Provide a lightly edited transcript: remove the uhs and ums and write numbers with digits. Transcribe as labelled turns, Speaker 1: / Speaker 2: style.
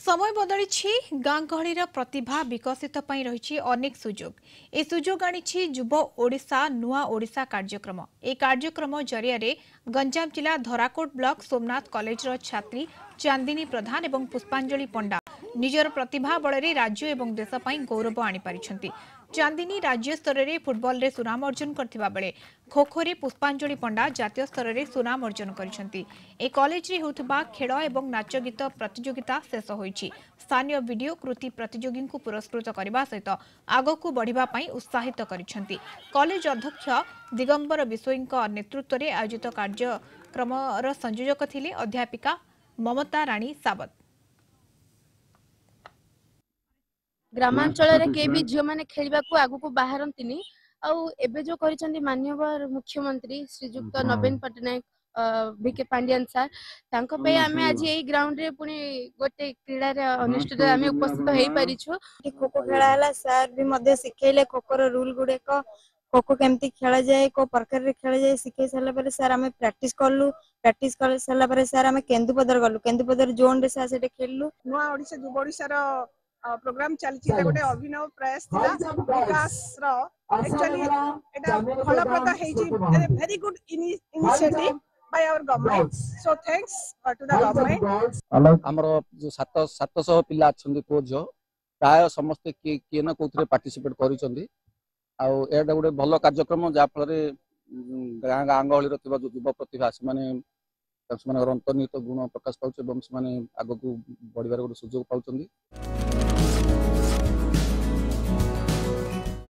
Speaker 1: समय बदली गाँ गहलीर प्रतिभा विकसित पई रही अनेक सुजोग ए सुजोग आनी युव ओडिशा नुआ ओडिशा कार्यक्रम ए कार्यक्रम जरिया गंजाम जिला धराकोट ब्लॉक सोमनाथ कॉलेजर छात्री चांदिनी प्रधान एवं पुष्पांजलि पंडा निजर प्रतिभा बल राज्य एवं देश पई गौरव आनी पारिछंती। चांदिनी राज्य स्तर में फुटबॉल रे सुनाम अर्जन करथिबा बेले खो रे पुष्पांजलि पंडा जातीय स्तर में सुनाम अर्जन करिसेंती। ए कॉलेज रे होतबा खेल एवं नाच गीत प्रतियोगिता शेष होईछि। स्थानीय वीडियो कृति प्रतियोगी को पुरस्कृत करने सहित आगकू बढ़िबा पई उत्साहित करिसेंती। कॉलेज अध्यक्ष दिगंबर बिशोई नेतृत्व में आयोजित कार्यक्रम संयोजक थिले अध्यापिका ममता राणी सावत।
Speaker 2: ग्रामांचल के भी झील मैंने खेलने को आगु को बाहरती आउ जो कर माननीय मुख्यमंत्री श्रीजुक्त नवीन पट्टनायक बीके पांडियन सार आम आज यही ग्राउंड रे पुणी गोटे क्रीड़ा अनुष्ठित आम उपस्थित हो पारिछु।
Speaker 3: खो खो खेला सार भी शिखेले खो खो रूल गुड़ेक खो खो केमती खेल जाए को प्रकार खेल जाए शिखे सारा सार आम प्रैक्टिस कलु प्रैक्टिस कर सारा सार आम केन्दुपदर गलु केन्दुपदर जोन रे सार से खेलु।
Speaker 4: नुआ ओडिशा युव ओडिशा प्रोग्राम चलछि गोटे अभिनव प्रयास थिला विकास रो एक्चुअली एटा फलप्रद हेछि very good initiative by our government, so thanks to the government।
Speaker 5: हमरो जो 700 पिला अछंदी को जो प्राय समस्त के न कोथरे पार्टिसिपेट करिसंदी आ एटा गोटे भलो कार्यक्रम जा फल रे गाँ गहली रतिबा जो युवा प्रतिभा से माने अंतर्निहित गुण प्रकाश पाउछ एवं से माने आगो को बढ़िबार गोटे सुযোଗ पाउछंदी।